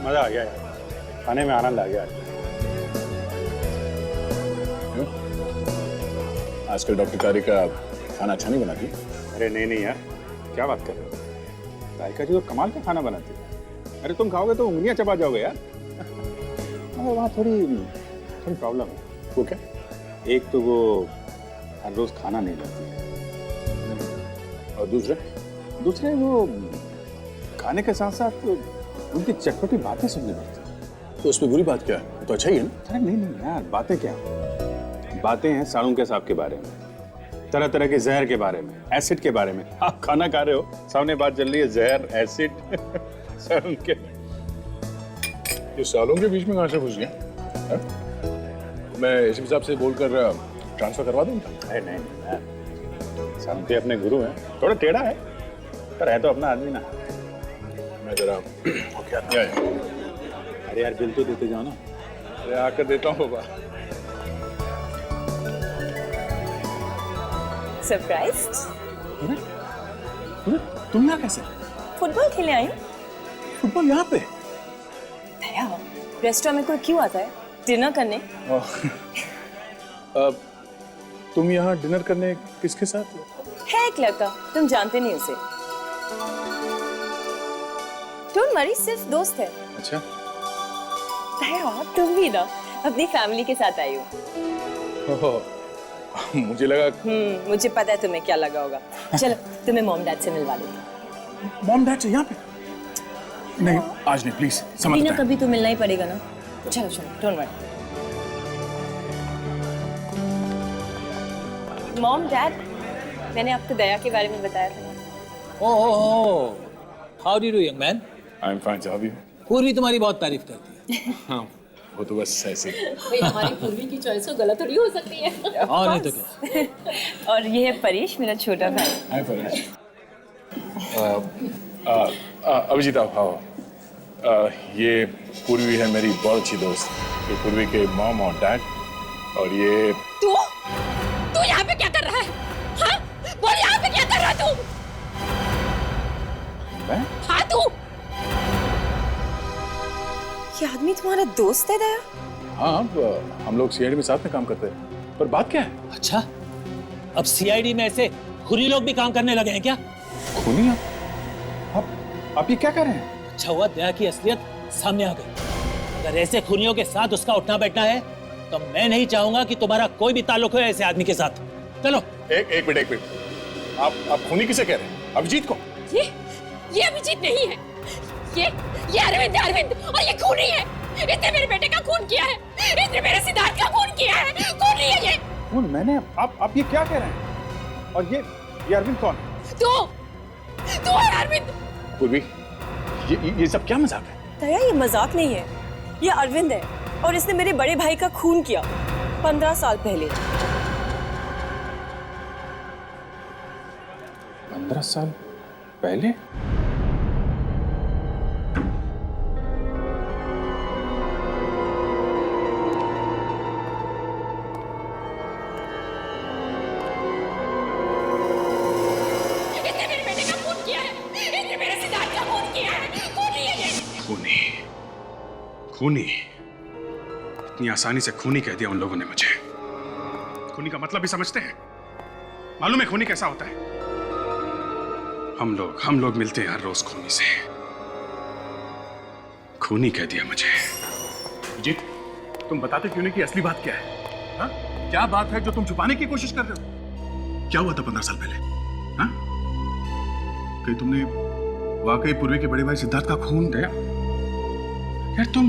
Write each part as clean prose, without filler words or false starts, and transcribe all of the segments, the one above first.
मजा आ गया यार, खाने में आनंद आ गया। आजकल डॉक्टर कारिका खाना अच्छा नहीं बनाती। अरे नहीं यार, क्या बात कर रहे हो? कारिका जी तो कमाल का खाना बनाती है। अरे तुम खाओगे तो उंगलियां चबा जाओगे यार। अरे वहाँ थोड़ी प्रॉब्लम है। वो क्या? एक तो वो हर रोज खाना नहीं लाती है, और दूसरे वो खाने के साथ साथ उनकी चटपटी बातें सुननी पड़ती है। तो उसमें बुरी बात क्या है? तो अच्छा ही है ना। अरे नहीं यार, बातें क्या, बातें हैं साड़ू के सांप के बारे में, तरह तरह के जहर के बारे में, एसिड के बारे में। आप खाना खा रहे हो, सामने बात चल रही है जहर, एसिड, साड़ू के। ये सालों के बीच में कहाँ से घुस गया? मैं इस हिसाब से बोलकर ट्रांसफर करवा दूँ? अरे नहीं यार, सामने अपने गुरु हैं, थोड़ा टेढ़ा है पर है तो अपना आदमी ना। मैं जरा ओके आता हूँ। अरे यार बिल तो देते जाओ ना। अरे आकर देता हूँ बाबा। सरप्राइज्ड? तुम यहाँ कैसे? फुटबॉल खेलने आई हूँ। फुटबॉल यहाँ पे? भैया, रेस्टोरेंट में कोई क्यों आता है डिनर करने? तुम यहाँ डिनर करने किसके साथ? है एक लड़का, तुम जानते नहीं उसे। डोंट वरी, सिर्फ दोस्त है। अच्छा। भैया तुम भी ना अपनी फैमिली के साथ आई हो। मुझे लगा। मुझे पता है तुम्हें क्या लगा होगा। चलो तुम्हें मॉम डैड से मिलवा देती हूँ। मॉम डैड से यहाँ पे? नहीं आज नहीं, प्लीज समझ। कभी ना कभी तो मिलना ही पड़ेगा ना। चलो डोंट वरी। मॉम डैड, मैंने आपको दया के बारे में बताया था ना। Oh, how do you do young man? I am fine, how are you? Purvi तुम्हारी बहुत तारीफ करती है। हाँ, वो तो बस ऐसे। भाई हमारी पूर्वी की चॉइस तो गलत थोड़ी हो सकती है। और नहीं तो क्या। और ये है परेश, मेरा छोटा भाई। हाय परेश। अभिजीत आओ। ये पूर्वी है मेरी बहुत अच्छी दोस्त। ये पूर्वी के मॉम और डैड। और ये तू यहाँ पे क्या कर रहा है? हाँ? बोल यहाँ पे क्या कर रहा है तू? मैं? हाँ तू? ये आदमी तुम्हारा दोस्त है दया? हाँ, हम लोग सीआईडी में साथ में काम करते हैं। पर बात क्या है? अच्छा, अब सीआईडी में ऐसे खुरी लोग भी काम करने लगे हैं क्या? खूनी आप ये क्या कर रहे हैं? अच्छा हुआ दया की असलियत सामने आ गई। अगर ऐसे खूनियों के साथ उसका उठना बैठना है तो मैं नहीं चाहूंगा कि तुम्हारा कोई भी ताल्लुक हो ऐसे आदमी के साथ। चलो। एक मिनट। आप खूनी किसे कह रहे हैं? अभिजीत को? ये अभिजीत नहीं है। ये अरविंद और ये खूनी है। इसने मेरे बेटे का खून किया है। इसने मेरे सिद्धार्थ का खून किया है। खूनी है ये। कौन? मैंने? आप ये क्या कह रहे हैं? और ये अरविंद कौन? तू है अरविंद। पूर्वी, ये सब क्या मजाक है? दया, ये मजाक नहीं है, ये अरविंद है और इसने मेरे बड़े भाई का खून किया 15 साल पहले। 15 साल पहले? इसने मेरे बेटे का खून किया है। इसने मेरे सिद्धार्थ का खून किया है। खूनी है ये। खूनी? इतनी आसानी से खूनी कह दिया उन लोगों ने मुझे। खूनी का मतलब भी समझते हैं? मालूम है खूनी कैसा होता है? हम लोग मिलते हैं हर रोज खूनी से। खूनी कह दिया मुझे। अभिजीत, तुम बताते क्यों नहीं कि असली बात क्या है? हाँ? क्या बात है जो तुम छुपाने की कोशिश कर रहे हो? क्या हुआ था 15 साल पहले? हाँ? कहीं तुमने वाकई पूर्वी के बड़े भाई सिद्धार्थ का खून किया? यार तुम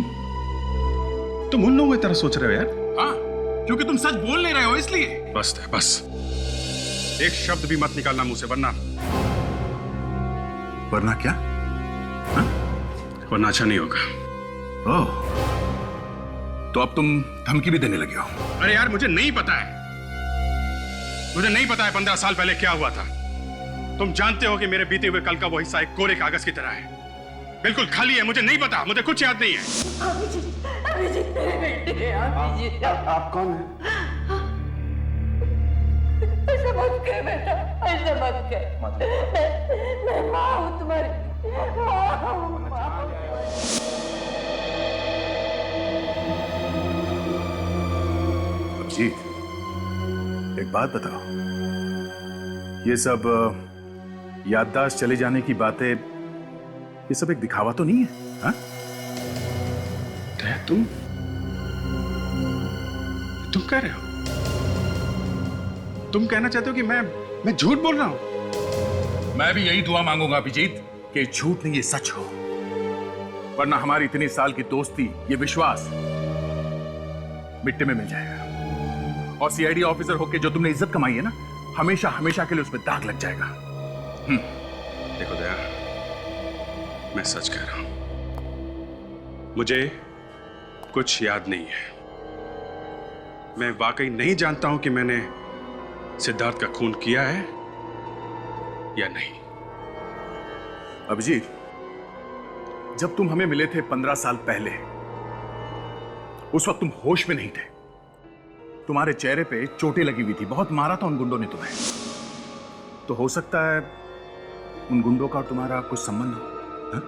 उन लोगों की तरह सोच रहे हो यार। हाँ, क्योंकि तुम सच बोल नहीं रहे हो इसलिए। बस एक शब्द भी मत निकालना मुंह से, वरना क्या? हाँ? वरना अच्छा नहीं होगा। ओह, तो अब तुम धमकी भी देने लगे हो? अरे यार मुझे नहीं पता है 15 साल पहले क्या हुआ था। तुम जानते हो कि मेरे बीते हुए कल का वो हिस्सा एक कोरे कागज की तरह है, बिल्कुल खाली है। मुझे नहीं पता, मुझे कुछ याद नहीं है। अभिजीत मेरे बेटे हैं। अभिजीत, आप कौन हैं? ऐसा मत कर बेटा, ऐसा मत कर। मैं माँ हूँ तुम्हारी। अभिजीत, एक बात बताओ, ये सब याददाश्त चले जाने की बातें, ये सब एक दिखावा तो नहीं है? हाँ? तुम कह रहे हो, तुम कहना चाहते हो कि मैं झूठ बोल रहा हूं? मैं भी यही दुआ मांगूंगा अभिजीत कि झूठ नहीं, ये सच हो, वरना हमारी इतनी साल की दोस्ती, ये विश्वास मिट्टी में मिल जाएगा। और सीआईडी ऑफिसर होके जो तुमने इज्जत कमाई है ना, हमेशा हमेशा के लिए उसमें दाग लग जाएगा। देखो दया, मैं सच कह रहा हूं, मुझे कुछ याद नहीं है। मैं वाकई नहीं जानता हूं कि मैंने सिद्धार्थ का खून किया है या नहीं। अभिजीत, जब तुम हमें मिले थे 15 साल पहले, उस वक्त तुम होश में नहीं थे। तुम्हारे चेहरे पे चोटें लगी हुई थी, बहुत मारा था उन गुंडों ने तुम्हें। तो हो सकता है उन गुंडों का और तुम्हारा कुछ संबंध हो। हा?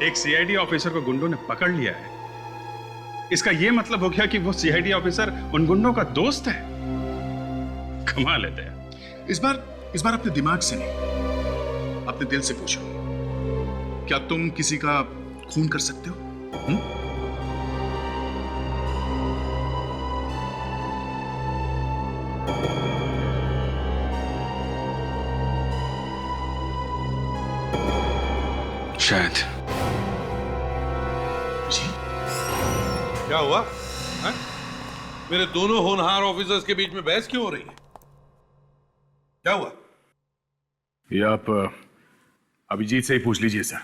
एक सीआईडी ऑफिसर को गुंडों ने पकड़ लिया है, इसका यह मतलब हो गया कि वो सीआईडी ऑफिसर उन गुंडों का दोस्त है। कमाल है दया। इस बार अपने दिमाग से नहीं, अपने दिल से पूछो, क्या तुम किसी का खून कर सकते हो? शायद। जी क्या हुआ है? मेरे दोनों होनहार ऑफिसर्स के बीच में बहस क्यों हो रही है? क्या हुआ? ये आप अभिजीत से ही पूछ लीजिए सर।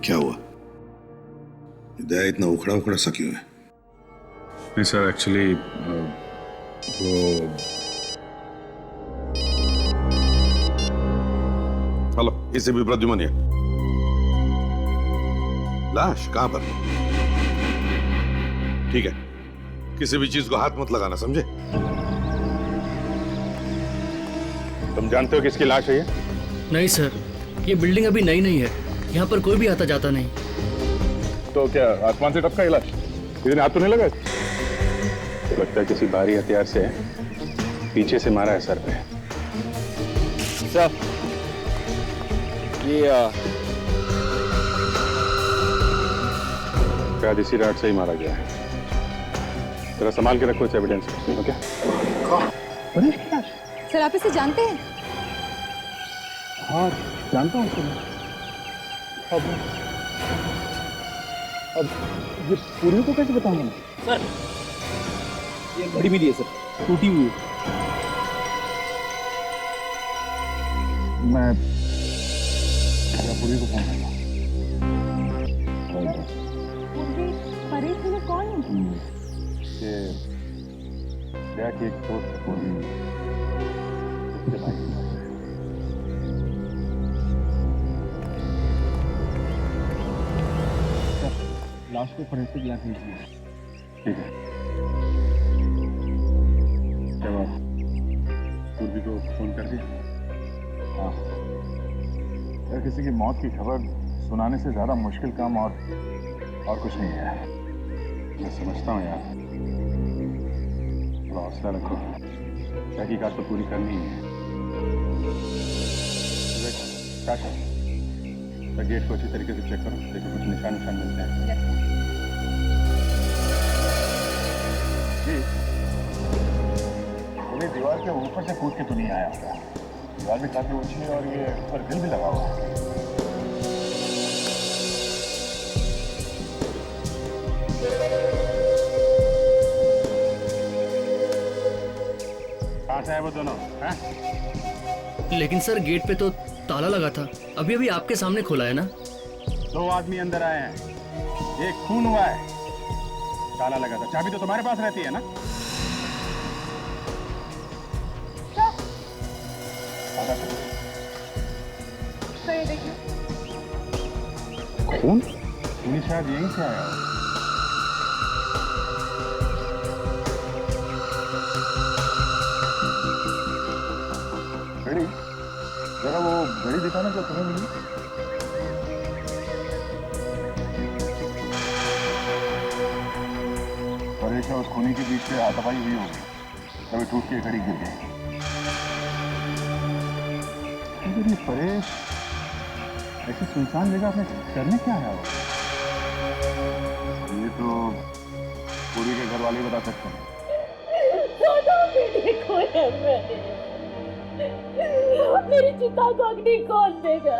क्या हुआ? दया इतना उखड़ा उखड़ा सा क्यों है? नहीं सर, एक्चुअली वो हेलो, इसे भी प्रद्युमन है। लाश कहां पर? ठीक है, किसी भी चीज को हाथ मत लगाना, समझे? तुम जानते हो किसकी लाश है ये? नहीं सर, ये बिल्डिंग अभी नई नहीं है, यहाँ पर कोई भी आता जाता नहीं। तो क्या आसमान से टपका लाश? किसी ने हाथ तो नहीं लगा? तो लगता है किसी भारी हथियार से पीछे से मारा है सर पे। सर, ये शायद इसी रात से ही मारा गया है। जरा संभाल के रखो इस एविडेंस को, ओके? सर, आप इसे जानते हैं? हाँ, जानता हूँ सर। अब ये पूरी को कैसे बताऊंगा मैं? सर, ये घड़ी मिली है सर, टूटी हुई है। मैं पूरी को फोन करता हूँ। कौन है? ये दया की एक दोस्त पूरी लाश को फॉरेंसिक लैब भेजिए। ठीक है। जब आप पूर्वी को फोन कर दिया? हाँ। यार, किसी की मौत की खबर सुनाने से ज्यादा मुश्किल काम और कुछ नहीं है। मैं समझता हूँ यार, थोड़ा हौसला रखो, तहकीकात तो पूरी करनी ही है। गेट को अच्छी तरीके से चेक करो, देखो कुछ निशान मिलते हैं। जी, पूरी दीवार के ऊपर से कूद के तो नहीं आया होगा। दीवार भी काफी ऊंची है और ये ऊपर ग्रिल भी लगा हुआ है। कहाँ से आए वो दोनों? लेकिन सर, गेट पे तो ताला लगा था, अभी अभी आपके सामने खोला है ना। 2 आदमी अंदर आए हैं, एक खून हुआ है, ताला लगा था। चाबी तो तुम्हारे पास रहती है ना? खून? शायद यहीं से आया हो। घड़ी, जरा वो घड़ी दिखाना जो तुम्हें मिली। परेश और उस खूनी के बीच में हाथापाई हुई होगी, तभी टूट के घड़ी गिर गई। लेकिन ये परेश ऐसी सुनसान जगह में करने क्या आया हो? ये तो पूरी के घर वाले बता सकते हैं। मेरी चिता को अग्नि कौन देगा?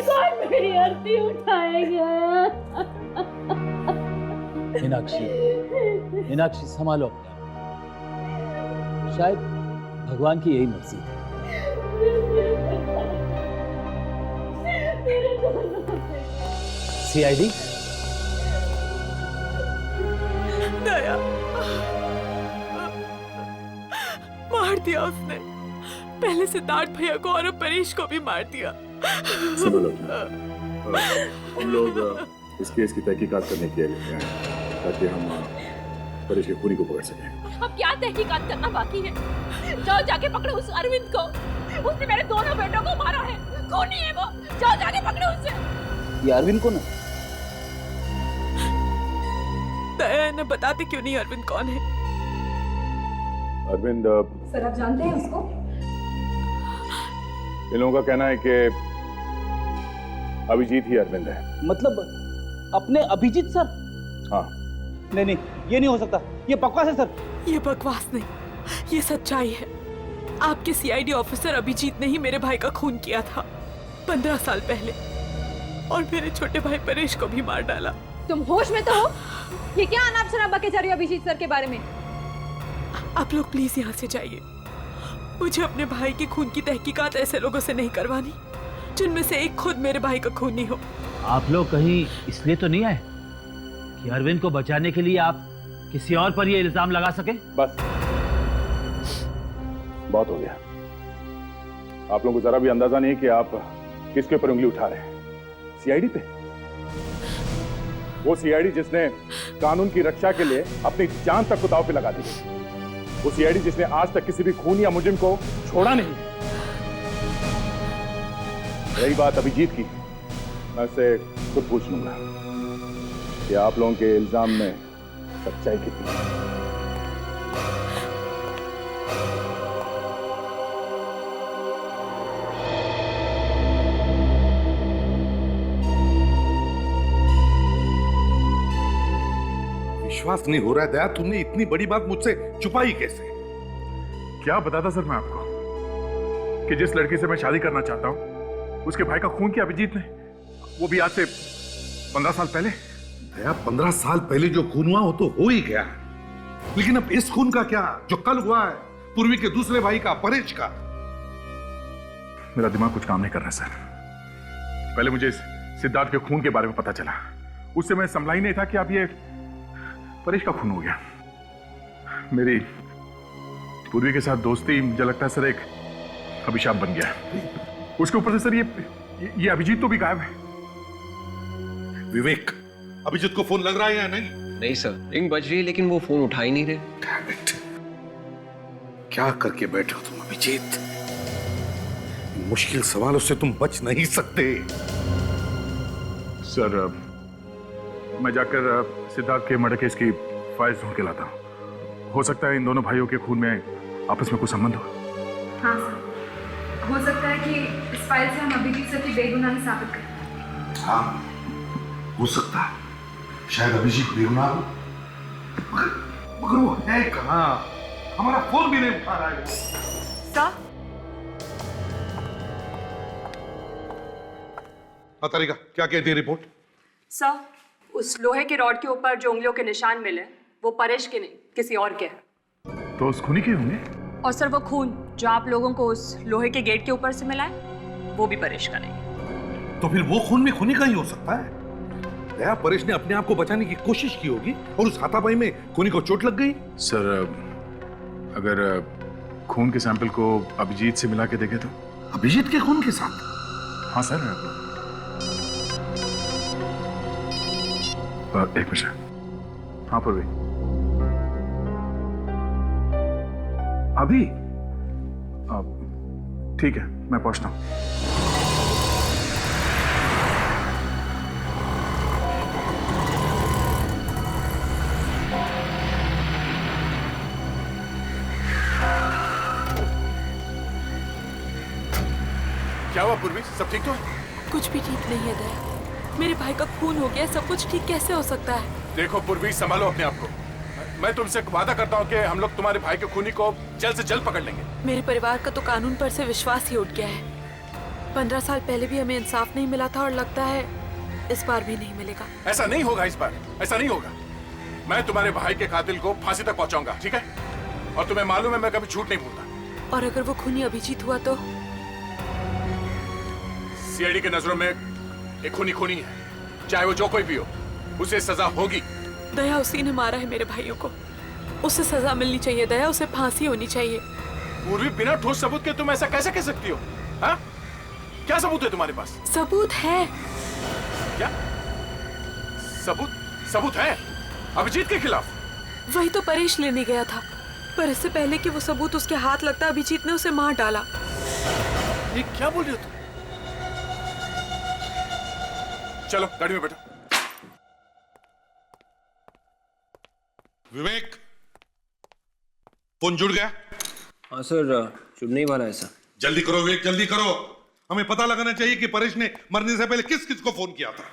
कौन मेरी आरती उठाएगा? मीनाक्षी, मीनाक्षी संभालो अपने। शायद भगवान की यही मर्जी है। सीआईडी दया, मार दिया उसने। पहले सिद्धार्थ भैया को और अब परेश को भी मार दिया। सुनो लोग, हम लोग इस केस की तहकीकात करने के लिए आए हैं, ताकि हम परेश के खूनी को पकड़ सकें। अब क्या तहकीकात करना बाकी है? जाओ जाके पकड़ो उस अरविंद को। उसने मेरे दोनों बेटों को मारा है। खूनी है वो। जाओ जाके पकड़ो उसे। ये अरविंद कौन है? दया, इन्हें बताते क्यों नहीं अरविंद कौन है? अरविंद, सर आप जानते हैं उसको? इन लोगों का कहना है कि अभिजीत ही अरविंद है। मतलब अपने अभिजीत सर? हाँ। नहीं, ये नहीं हो सकता, ये बकवास है सर। ये बकवास नहीं, ये सच्चाई है। आपके सीआईडी ऑफिसर अभिजीत ने ही मेरे भाई का खून किया था 15 साल पहले, और मेरे छोटे भाई परेश को भी मार डाला। तुम होश में तो हो? ये क्या अनाप शनाप बके जा रही हो अभिजीत सर के बारे में? आप लोग प्लीज यहाँ से जाइए। मुझे अपने भाई के खून की तहकीकात ऐसे लोगों से नहीं करवानी जिनमें से एक खुद मेरे भाई का खूनी हो। आप लोग कहीं इसलिए तो नहीं आए कि अरविंद को बचाने के लिए आप किसी और पर ये इल्जाम लगा सके? बस बहुत हो गया। आप लोगों को जरा भी अंदाजा नहीं कि आप किसके ऊपर उंगली उठा रहे हैं। सीआईडी पे? वो सीआईडी जिसने कानून की रक्षा के लिए अपनी जान तक को दांव पे लगा दी। वो सीआईडी जिसने आज तक किसी भी खून या मुजरिम को छोड़ा नहीं। यही बात अभिजीत की, मैं उससे खुद पूछ लूंगा कि आप लोगों के इल्जाम में सच्चाई कितनी है। विश्वास नहीं हो रहा है दया, तुमने इतनी बड़ी बात मुझसे छुपाई कैसे? क्या बताता सर मैं आपको कि जिस लड़की से मैं शादी करना चाहता हूं उसके भाई का खून किया अभिजीत ने, वो भी आज से 15 साल पहले। दया, 15 साल पहले जो खून हुआ वो तो हो ही गया, लेकिन अब इस खून का क्या जो कल हुआ है, पूर्वी के दूसरे भाई का, परेश का? मेरा दिमाग कुछ काम नहीं कर रहा सर। पहले मुझे सिद्धार्थ के खून के बारे में पता चला, उससे मैं संभला ही नहीं था कि अब ये परेश का खून हो गया। मेरी पूर्वी के साथ दोस्ती मुझे लगता है सर एक अभिशाप बन गया। उसके ऊपर से सर ये अभिजीत तो भी गायब है। विवेक, अभिजीत को फोन लग रहा है या नहीं? नहीं सर, रिंग बज रही है लेकिन वो फोन उठा ही नहीं रहे। Damn it. क्या करके बैठे हो तुम अभिजीत? इन मुश्किल सवालों से तुम बच नहीं सकते। सर मैं जाकर सिद्धार्थ के मर्डर केस की फाइल ढूंढ के लाता हूँ। हो सकता है इन दोनों भाइयों के खून में आपस में कुछ संबंध हो। हाँ सर, हो सकता है कि इस फाइल से हम अभिजीत सर की बेगुनाही साबित करें। हाँ, हो सकता है। शायद अभिजीत बेगुनाह हो, मगर वो है कहाँ? हमारा फोन भी नहीं उठा रहा है। सर, तारिका, क्या कहती है रिपोर्ट? सर, उस लोहे के रॉड के ऊपर जो उंगलियों के निशान मिले वो परेश के नहीं किसी और के हैं। तो उस खूनी के होंगे? और सर वो खून जो आप लोगों को उस लोहे के गेट के ऊपर से मिला है वो भी परेश का नहीं। तो फिर वो खून में खूनी का ही हो सकता है। दया, परेश ने अपने आप को बचाने की कोशिश की होगी और उस हाथापाई में खूनी को चोट लग गई। सर अगर खून के सैंपल को अभिजीत से मिला के देखे तो? अभिजीत के खून के साथ? हाँ सर। एक मिनट। हाँ पूर्वी, अभी ठीक है, मैं पहुंचता हूं। क्या हुआ पूर्वी, सब ठीक तो है? कुछ भी ठीक नहीं है दया। मेरे भाई का खून हो गया, सब कुछ ठीक कैसे हो सकता है? देखो पूर्वी, संभालो अपने आप को। मैं तुमसे वादा करता हूँ कि हम लोग तुम्हारे भाई के खूनी को जल्द से जल्द पकड़ लेंगे। मेरे परिवार का तो कानून पर से विश्वास ही उठ गया है। 15 साल पहले भी हमें इंसाफ नहीं मिला था और लगता है इस बार भी नहीं मिलेगा। ऐसा नहीं होगा इस बार, ऐसा नहीं होगा। मैं तुम्हारे भाई के कातिल को फांसी तक पहुंचाऊंगा, ठीक है? और तुम्हें मालूम है मैं कभी झूठ नहीं बोलता। और अगर वो खूनी अभिजीत हुआ तो? सीआईडी के नजरों में एक खूनी खूनी है, चाहे वो जो कोई भी हो, उसे सजा होगी। दया उसी ने मारा है मेरे भाइयों को, उसे सजा मिलनी चाहिए दया, उसे फांसी होनी चाहिए। पूर्वी, बिना ठोस सबूत के तुम ऐसा कैसे कह सकती हो? हाँ? क्या सबूत है तुम्हारे पास? सबूत है। क्या सबूत? सबूत है अभिजीत के खिलाफ? वही तो परेश लेने गया था, पर इससे पहले कि वो सबूत उसके हाथ लगता अभिजीत ने उसे मार डाला। ये क्या बोल रही हो तुम? चलो गाड़ी में बैठो। विवेक, फोन जुड़ गया? हाँ सर, जुड़ने ही वाला है सर। जल्दी करो विवेक, जल्दी करो। हमें पता लगाना चाहिए कि परेश ने मरने से पहले किस किस को फोन किया था।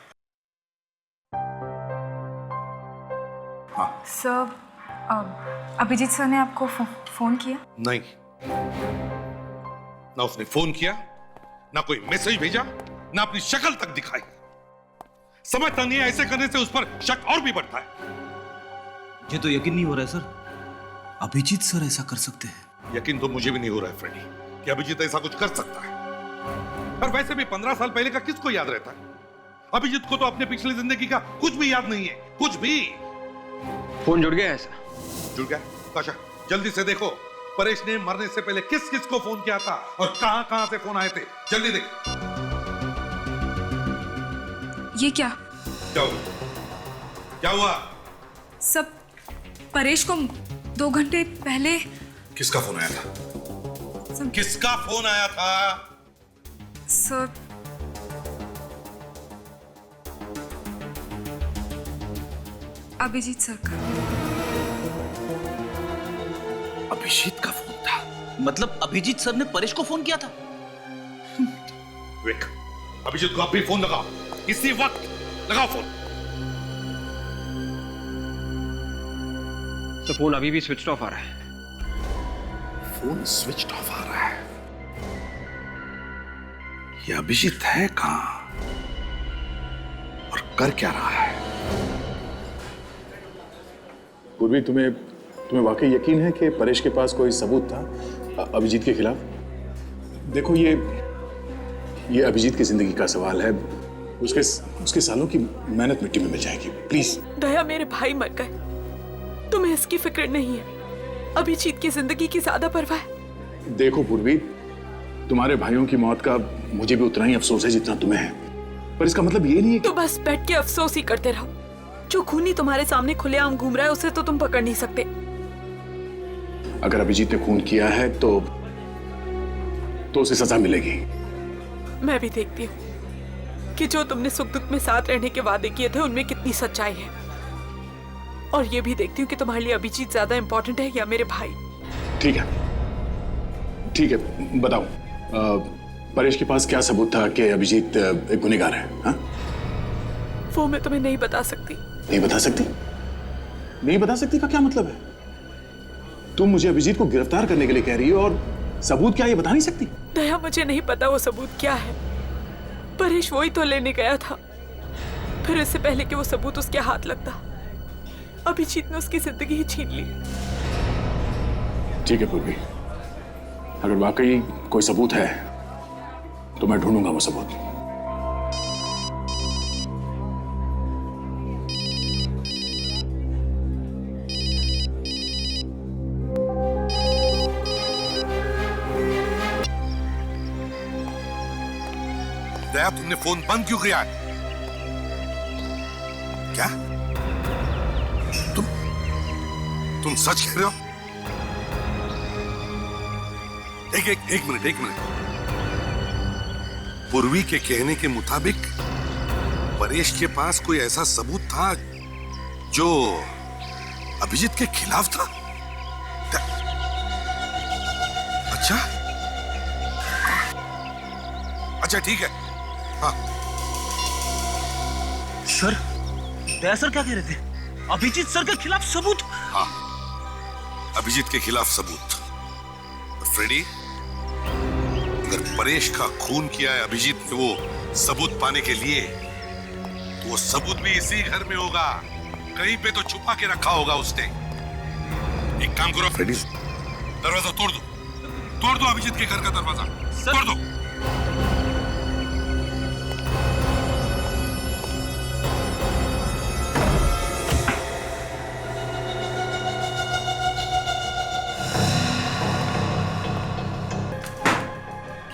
सर, अभिजीत सर ने आपको फोन किया? नहीं, ना उसने फोन किया, ना कोई मैसेज भेजा, ना अपनी शक्ल तक दिखाई। समझता नहीं है, ऐसे करने से उस पर शक और भी बढ़ता है। ये तो यकीन नहीं हो रहा है सर, अभिजीत सर ऐसा कर सकते हैं। यकीन तो मुझे भी नहीं हो रहा है फ्रेडी कि अभिजीत ऐसा कुछ कर सकता है। पर वैसे भी 15 साल पहले का किसको याद रहता है? अभिजीत को तो अपने पिछली जिंदगी का कुछ भी याद नहीं है, कुछ भी। फोन जुड़ गया है सर। जुड़ गया? काशा, जल्दी से देखो परेश ने मरने से पहले किस किस को फोन किया था और कहां कहां से फोन आए थे। जल्दी देख। ये क्या? क्या हुआ? क्या हुआ? सब परेश को 2 घंटे पहले। किसका फोन आया था? किसका फोन आया था? सर, अभिजीत सर का। अभिजीत का फोन था? मतलब अभिजीत सर ने परेश को फोन किया था? विवेक, अभिजीत को अभी फोन लगाओ, इसी वक्त लगाओ फोन। तो फोन अभी भी स्विच ऑफ आ रहा है। फोन स्विच ऑफ आ रहा है? ये अभिजीत है कहां और कर क्या रहा है? पूर्वी, तुम्हें वाकई यकीन है कि परेश के पास कोई सबूत था अभिजीत के खिलाफ? देखो, ये अभिजीत की जिंदगी का सवाल है। उसके सालों की मेहनत मिट्टी में मिल जाएगी। प्लीज। दया, मेरे भाई मर गए, तुम्हें इसकी फिक्र नहीं है। अभिजीत की जिंदगी की ज्यादा परवाह है। देखो पूर्वी, तुम्हारे भाइयों की मौत का मुझे भी उतना ही अफसोस है जितना तुम्हें है, पर इसका मतलब ये नहीं है कि... तो बस बैठ के अफसोस ही करते रहो। जो खूनी तुम्हारे सामने खुलेआम घूम रहा है उसे तो तुम पकड़ नहीं सकते। अगर अभिजीत ने खून किया है तो उसे सजा मिलेगी। मैं भी देखती हूँ कि जो तुमने सुख दुख में साथ रहने के वादे किए थे उनमें कितनी सच्चाई है, और ये भी देखती हूँ कि तुम्हारे लिए अभिजीत ज्यादा इंपॉर्टेंट है या मेरे भाई। ठीक है, बताओ, परेश के पास क्या सबूत था कि अभिजीत एक गुनहगार है? हाँ? वो मैं तुम्हें नहीं बता सकती। नहीं बता सकती? नहीं बता सकती का क्या मतलब है? तुम मुझे अभिजीत को गिरफ्तार करने के लिए कह रही हो और सबूत क्या ये बता नहीं सकती? दया, मुझे नहीं पता वो सबूत क्या है। परेश वही तो लेने गया था, फिर इससे पहले कि वो सबूत उसके हाथ लगता अभिजीत ने उसकी जिंदगी ही छीन ली। ठीक है पूर्वी, अगर वाकई कोई सबूत है तो मैं ढूंढूंगा वो सबूत। दया, तुमने फोन बंद क्यों किया है? क्या तुम सच कह रहे हो? एक मिनट पूर्वी के कहने के मुताबिक परेश के पास कोई ऐसा सबूत था जो अभिजीत के खिलाफ था। अच्छा अच्छा, ठीक है। हाँ सर, दया सर क्या कह रहे थे? अभिजीत सर के खिलाफ सबूत? हाँ, अभिजीत के खिलाफ सबूत। फ्रेडी, अगर परेश का खून किया है अभिजीत ने वो सबूत पाने के लिए, तो वो सबूत भी इसी घर में होगा। कहीं पे तो छुपा के रखा होगा उसने। एक काम करो फ्रेडी, दरवाजा तोड़ दो, तोड़ दो अभिजीत के घर का दरवाजा, तोड़ दो।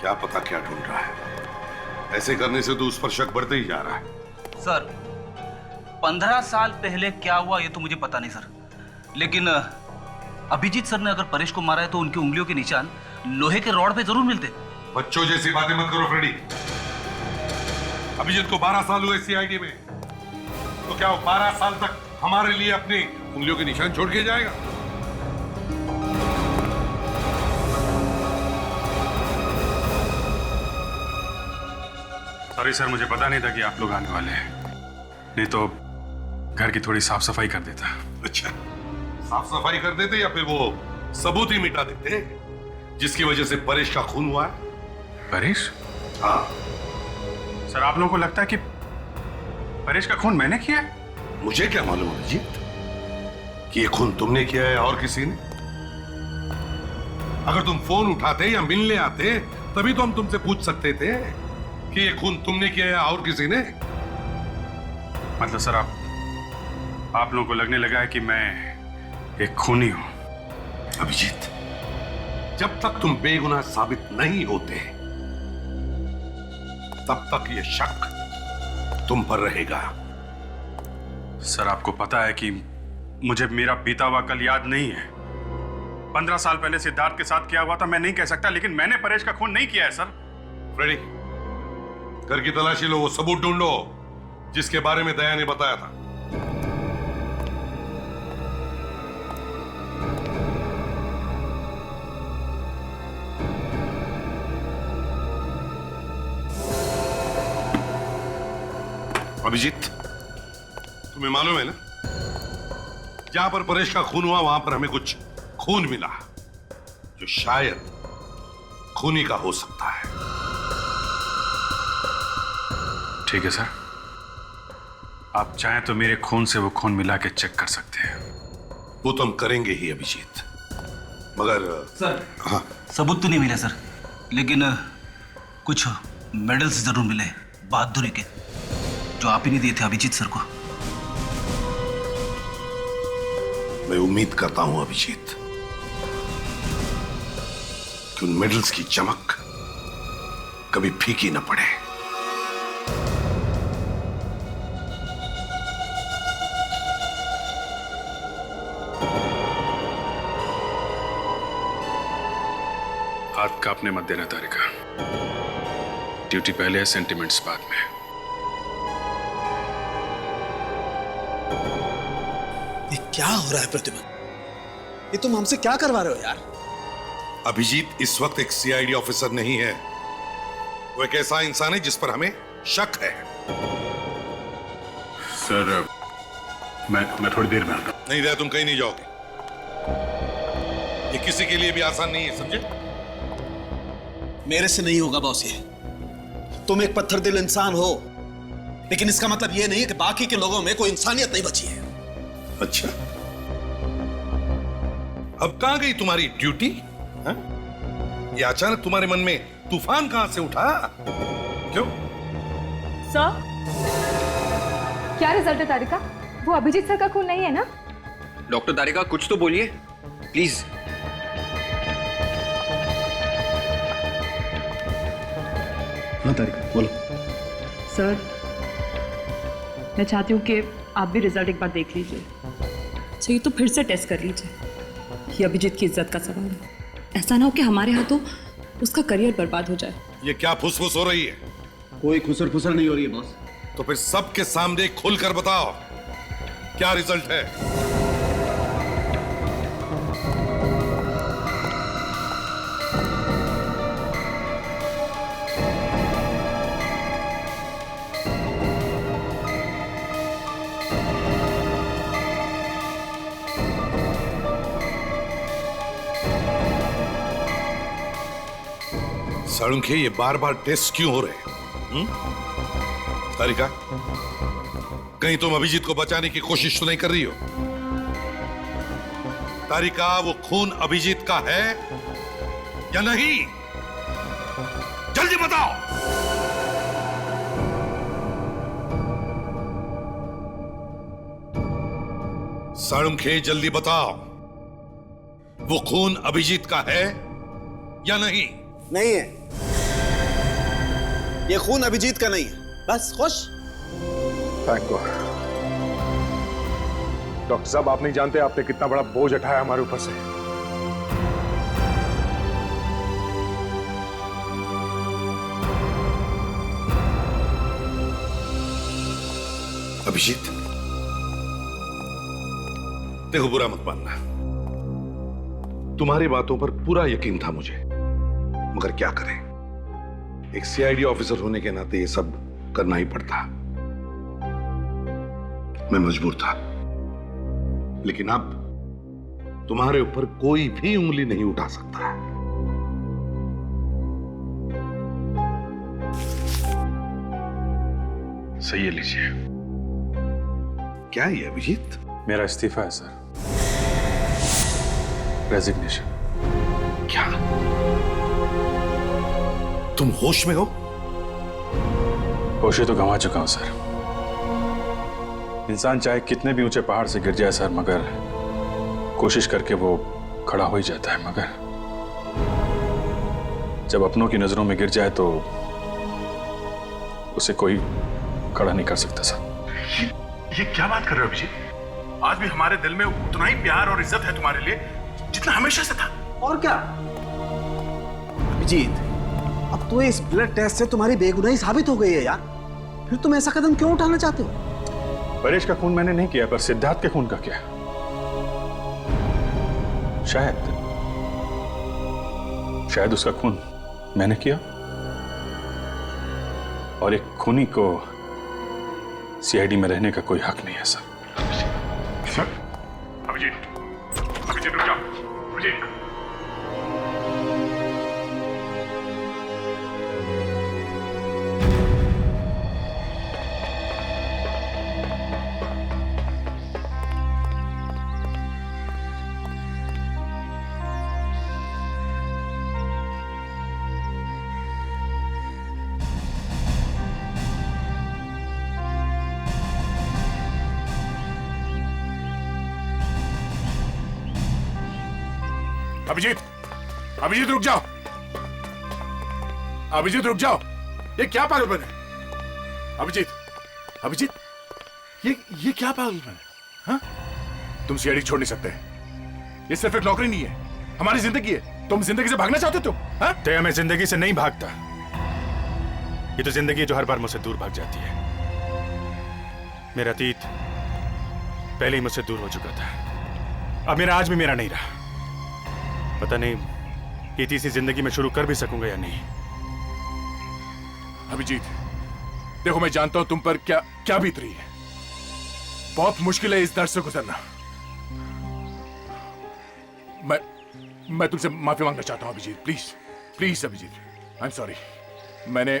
क्या पता क्या ढूंढ रहा है। ऐसे करने से तो उस पर शक बढ़ते ही जा रहा है। सर, 15 साल पहले क्या हुआ ये तो मुझे पता नहीं सर, लेकिन अभिजीत सर ने अगर परेश को मारा है तो उनकी उंगलियों के निशान लोहे के रॉड पे जरूर मिलते। बच्चों जैसी बातें मत करो फ्रेडी। अभिजीत को 12 साल हुए सीआईडी में, तो क्या वो 12 साल तक हमारे लिए अपनी उंगलियों के निशान छोड़ के जाएगा? सॉरी सर, मुझे पता नहीं था कि आप लोग आने वाले हैं, नहीं तो घर की थोड़ी साफ सफाई कर देता। अच्छा, साफ सफाई कर देते या फिर वो सबूत ही मिटा देते जिसकी वजह से परेश का खून हुआ है? परेश? हाँ सर, आप लोगों को लगता है कि परेश का खून मैंने किया है? मुझे क्या मालूम अभिजीत कि ये खून तुमने किया है और किसी ने? अगर तुम फोन उठाते या मिलने आते तभी तो हम तुमसे पूछ सकते थे कि ये खून तुमने किया है और किसी ने। मतलब सर, आप लोगों को लगने लगा है कि मैं एक खूनी हूं? अभिजीत, जब तक तुम बेगुनाह साबित नहीं होते तब तक ये शक तुम पर रहेगा। सर, आपको पता है कि मुझे मेरा बीता हुआ कल याद नहीं है। 15 साल पहले सिद्धार्थ के साथ क्या हुआ था मैं नहीं कह सकता, लेकिन मैंने परेश का खून नहीं किया है सर। फ्रेडी, घर की तलाशी लो, वो सबूत ढूंढो जिसके बारे में दया ने बताया था। अभिजीत, तुम्हें मालूम है ना, जहां पर परेश का खून हुआ वहां पर हमें कुछ खून मिला जो शायद खूनी का हो सकता है। ठीक है सर, आप चाहें तो मेरे खून से वो खून मिला के चेक कर सकते हैं। वो तो हम करेंगे ही अभिजीत, मगर सर, हाँ, सबूत तो नहीं मिला सर, लेकिन कुछ मेडल्स जरूर मिले बहादुरी के, जो आप ही नहीं दिए थे अभिजीत सर को। मैं उम्मीद करता हूं अभिजीत कि उन मेडल्स की चमक कभी फीकी न पड़े। हाथ कांपने मत देना तारिका। ड्यूटी पहले है, सेंटिमेंट्स बाद में। ये क्या हो रहा है प्रतिमन? ये तुम हमसे क्या करवा रहे हो यार? अभिजीत इस वक्त एक सीआईडी ऑफिसर नहीं है, वो एक ऐसा इंसान है जिस पर हमें शक है। सर, मैं थोड़ी देर में आता हूं। नहीं दया, तुम कहीं नहीं जाओगे। ये किसी के लिए भी आसान नहीं है, समझे? मेरे से नहीं होगा बॉस ये। तुम एक पत्थर दिल इंसान हो, लेकिन इसका मतलब ये नहीं है कि बाकी के लोगों में कोई इंसानियत नहीं बची है। अच्छा, अब कहां गई तुम्हारी ड्यूटी? ये अचानक तुम्हारे मन में तूफान कहां से उठा? क्यों? सर, क्या रिजल्ट है तारिका? वो अभिजीत सर का खून नहीं है ना? डॉक्टर तारिका, कुछ तो बोलिए प्लीज। हाँ तारिका, बोलो। सर, मैं चाहती हूँ कि आप भी रिजल्ट एक बार देख लीजिए। चाहिए तो फिर से टेस्ट कर लीजिए। ये अभिजीत की इज्जत का सवाल है। ऐसा ना हो कि हमारे हाथों उसका करियर बर्बाद हो जाए। ये क्या फुसफुस हो रही है? कोई खुसर फुसर नहीं हो रही है बॉस। तो फिर सबके सामने खुलकर बताओ क्या रिजल्ट है। साळुंखे, ये बार बार टेस्ट क्यों हो रहे? तारिका, कहीं तुम अभिजीत को बचाने की कोशिश तो नहीं कर रही हो? तारिका, वो खून अभिजीत का है या नहीं? जल्दी बताओ। साळुंखे, जल्दी बताओ, वो खून अभिजीत का है या नहीं? नहीं है, ये खून अभिजीत का नहीं है। बस खुश? Thank God. डॉक्टर साहब, आप नहीं जानते आपने कितना बड़ा बोझ उठाया हमारे ऊपर से। अभिजीत, देखो, बुरा मत मानना, तुम्हारी बातों पर पूरा यकीन था मुझे, मगर क्या करें, एक सीआईडी ऑफिसर होने के नाते ये सब करना ही पड़ता। मैं मजबूर था, लेकिन अब तुम्हारे ऊपर कोई भी उंगली नहीं उठा सकता। सही है, लीजिए। क्या है अभिजीत? मेरा इस्तीफा है सर, रेजिग्नेशन। क्या तुम होश में हो? होश तो गंवा चुका हूं सर। इंसान चाहे कितने भी ऊंचे पहाड़ से गिर जाए सर, मगर कोशिश करके वो खड़ा हो ही जाता है, मगर जब अपनों की नजरों में गिर जाए तो उसे कोई खड़ा नहीं कर सकता सर। ये क्या बात कर रहे हो अभिजीत? आज भी हमारे दिल में उतना ही प्यार और इज्जत है तुम्हारे लिए जितना हमेशा से था। और क्या अभिजीत, अब तो इस ब्लड टेस्ट से तुम्हारी बेगुनाही साबित हो गई है यार, फिर तुम ऐसा कदम क्यों उठाना चाहते हो? परेश का खून मैंने नहीं किया, पर सिद्धार्थ के खून का क्या? शायद उसका खून मैंने किया, और एक खूनी को सीआईडी में रहने का कोई हक नहीं है सर। सर, अभिजीत, अभिजीत रुक जाओ, अभिजीत। अभिजीत, अभिजीत रुक जाओ, अभिजीत रुक जाओ, ये क्या पागलपन है? अभिजीत, अभिजीत, ये क्या पागलपन है? हाँ? तुम सीआईडी छोड़ नहीं सकते। ये सिर्फ एक नौकरी नहीं है, हमारी जिंदगी है। तुम जिंदगी से भागना चाहते हो? हाँ? तो मैं जिंदगी से नहीं भागता, ये तो जिंदगी है जो हर बार मुझसे दूर भाग जाती है। मेरा अतीत पहले ही मुझसे दूर हो चुका था, अब मेरा आज भी मेरा नहीं रहा। पता नहीं ये तीसरी जिंदगी में शुरू कर भी सकूंगा या नहीं। अभिजीत, देखो, मैं जानता हूं तुम पर क्या क्या बीत रही है। बहुत मुश्किल है इस दर्द से गुजरना। मैं तुमसे माफी मांगना चाहता हूं Abhijeet, please please Abhijeet, I am sorry. मैंने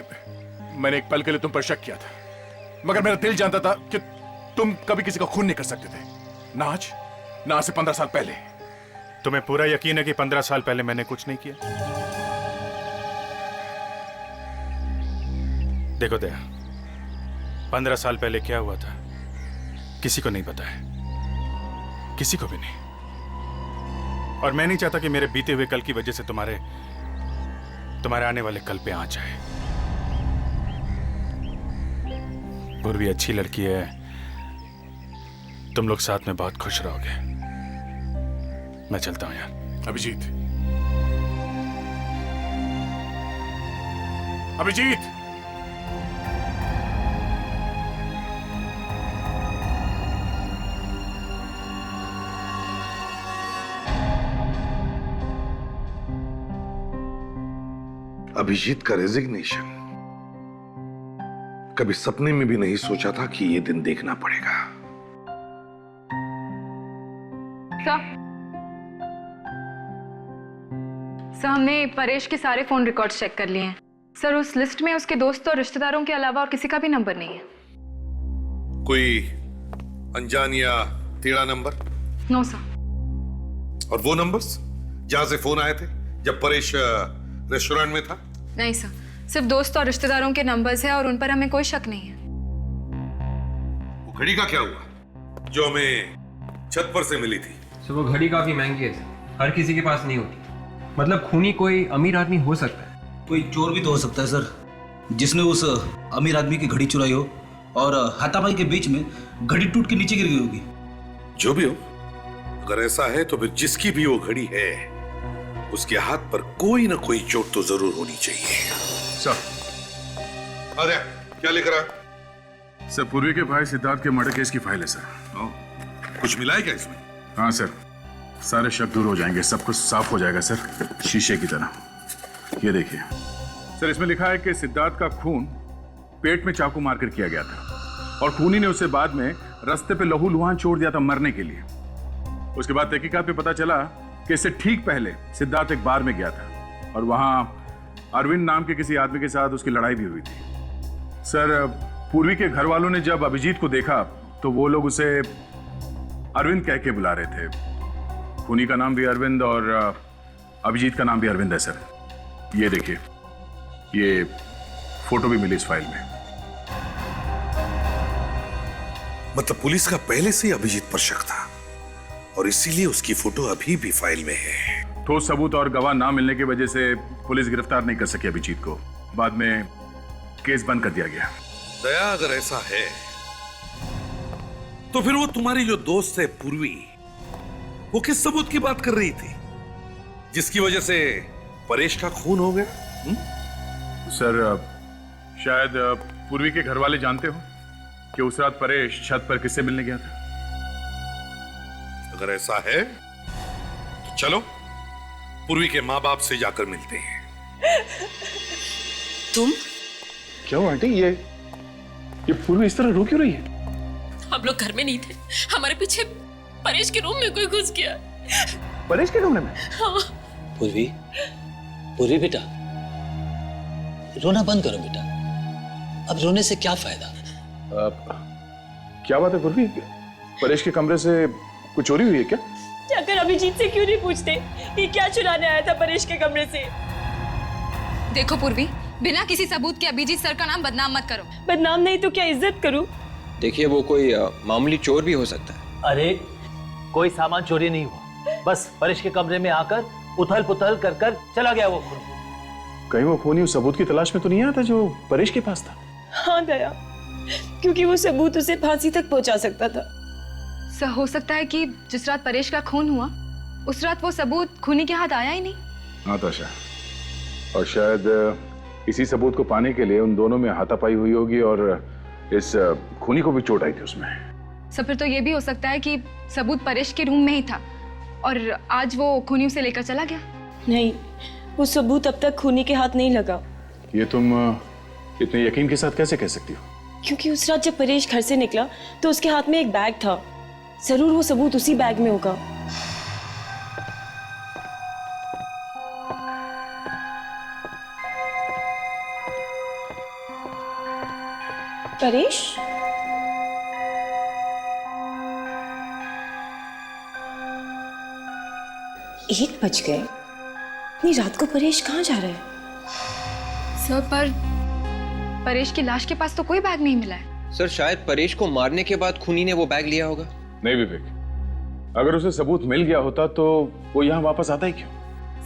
एक पल के लिए तुम पर शक किया था, मगर मेरा दिल जानता था कि तुम कभी किसी का खून नहीं कर सकते थे, ना आज, ना आज से 15 साल पहले। तुम्हें पूरा यकीन है कि 15 साल पहले मैंने कुछ नहीं किया? देखो दया, 15 साल पहले क्या हुआ था किसी को नहीं पता है, किसी को भी नहीं। और मैं नहीं चाहता कि मेरे बीते हुए कल की वजह से तुम्हारे आने वाले कल पे आंच आए। पूर्वी अच्छी लड़की है, तुम लोग साथ में बहुत खुश रहोगे। मैं चलता हूं यार। अभिजीत, अभिजीत, अभिजीत का रेजिग्नेशन कभी सपने में भी नहीं सोचा था कि ये दिन देखना पड़ेगा। सर, हमने परेश के सारे फोन रिकॉर्ड्स चेक कर लिए हैं। सर, उस लिस्ट में उसके दोस्तों और रिश्तेदारों के अलावा और किसी का भी नंबर नहीं है। कोई अनजान या टेढ़ा नंबर? No sir. और वो नंबर्स जहां से फोन आए थे जब परेश रेस्टोरेंट में था? नहीं सर, सिर्फ दोस्त और रिश्तेदारों के नंबर्स हैं और उन पर हमें कोई शक नहीं है। वो घड़ी का क्या हुआ जो हमें छत पर से मिली थी? सर वो घड़ी काफी महंगी है सर, हर किसी के पास नहीं होती। मतलब खूनी कोई अमीर आदमी हो सकता है। कोई चोर भी तो हो सकता है सर, जिसने उस अमीर आदमी की घड़ी चुराई हो और हाथापाई के बीच में घड़ी टूट के नीचे गिर गई होगी। जो भी हो, अगर ऐसा है तो फिर जिसकी भी वो घड़ी है उसके हाथ पर कोई ना कोई चोट तो जरूर होनी चाहिए। सर, अरे क्या लेकर आए? सर, पूर्वी के भाई सिद्धार्थ के मर्डर केस की फाइल है सर। कुछ मिला है क्या इसमें? हाँ सर, सारे शक दूर हो जाएंगे, सब कुछ साफ हो जाएगा सर, शीशे की तरह। ये देखिए सर, इसमें लिखा है कि सिद्धार्थ का खून पेट में चाकू मारकर किया गया था और खूनी ने उसे बाद में रास्ते पे लहूलुहान छोड़ दिया था मरने के लिए। उसके बाद तहकीकात में पता चला कि इससे ठीक पहले सिद्धार्थ एक बार में गया था और वहां अरविंद नाम के किसी आदमी के साथ उसकी लड़ाई भी हुई थी। सर, पूर्वी के घर वालों ने जब अभिजीत को देखा तो वो लोग उसे अरविंद कह के बुला रहे थे। खूनी का नाम भी अरविंद और अभिजीत का नाम भी अरविंद है सर। ये देखिए, ये फोटो भी मिली इस फाइल में। मतलब पुलिस का पहले से ही अभिजीत पर शक था और इसीलिए उसकी फोटो अभी भी फाइल में है। ठोस सबूत और गवाह ना मिलने की वजह से पुलिस गिरफ्तार नहीं कर सकी अभिजीत को। बाद में केस बंद कर दिया गया। दया, अगर ऐसा है तो फिर वो तुम्हारी जो दोस्त है पूर्वी, वो किस सबूत की बात कर रही थी जिसकी वजह से परेश का खून हो गया? सर, शायद पूर्वी के घर वाले जानते हो कि उस रात परेश छत पर किससे मिलने गया था। अगर ऐसा है तो चलो पूर्वी के माँ बाप से जाकर मिलते हैं। तुम? क्या हुआ आंटी? ये पूर्वी इस तरह रो क्यों रही है? हम लोग घर में नहीं थे, हमारे पीछे परेश के रूम में कोई घुस गया। परेश के कमरे में? हाँ। पूर्वी, पूर्वी बेटा, रोना बंद करो बेटा, अब रोने से क्या फायदा? क्या बात है पूर्वी? परेश के कमरे से कुछ चोरी हुई है क्या? जाकर अभिजीत से क्यों नहीं पूछते ये क्या चुराने आया था परेश के कमरे से? देखो पूर्वी, बिना किसी सबूत के अभिजीत सर का नाम बदनाम मत करो। बदनाम नहीं तो क्या इज्जत करूं? देखिए वो कोई मामूली चोर भी हो सकता है। अरे कोई सामान चोरी नहीं हुआ, बस परेश के कमरे में आकर उथल पुथल कर कर चला गया वो खूनी। कहीं वो खूनी उस सबूत की तलाश में तो नहीं आया था जो परेश के पास था? हाँ दया, क्योंकि वो सबूत उसे फांसी तक पहुंचा सकता था। सर, हो सकता है कि जिस रात परेश का खून हुआ उस रात वो सबूत खूनी के हाथ आया ही नहीं। हाँ ताशा, और शायद इसी सबूत को पाने के लिए उन दोनों में हाथापाई हुई होगी और इस खूनी को भी चोट आई थी उसमें। सर, फिर तो ये भी हो सकता है कि सबूत परेश के रूम में ही था और आज वो खूनी उसे लेकर चला गया। नहीं, वो सबूत अब तक खूनी के हाथ नहीं लगा। ये तुम इतने यकीन के साथ कैसे कह सकती हो? क्योंकि उस रात जब परेश घर से निकला तो उसके हाथ में एक बैग था। जरूर वो सबूत उसी बैग में होगा। परेश? 1 बज गए। इतनी रात को परेश कहाँ जा रहा है? सर, पर परेश की लाश के पास तो कोई बैग नहीं मिला है। सर शायद परेश को मारने के बाद खूनी ने वो बैग लिया होगा। नहीं विवेक, अगर उसे सबूत मिल गया होता तो वो यहाँ वापस आता ही क्यों?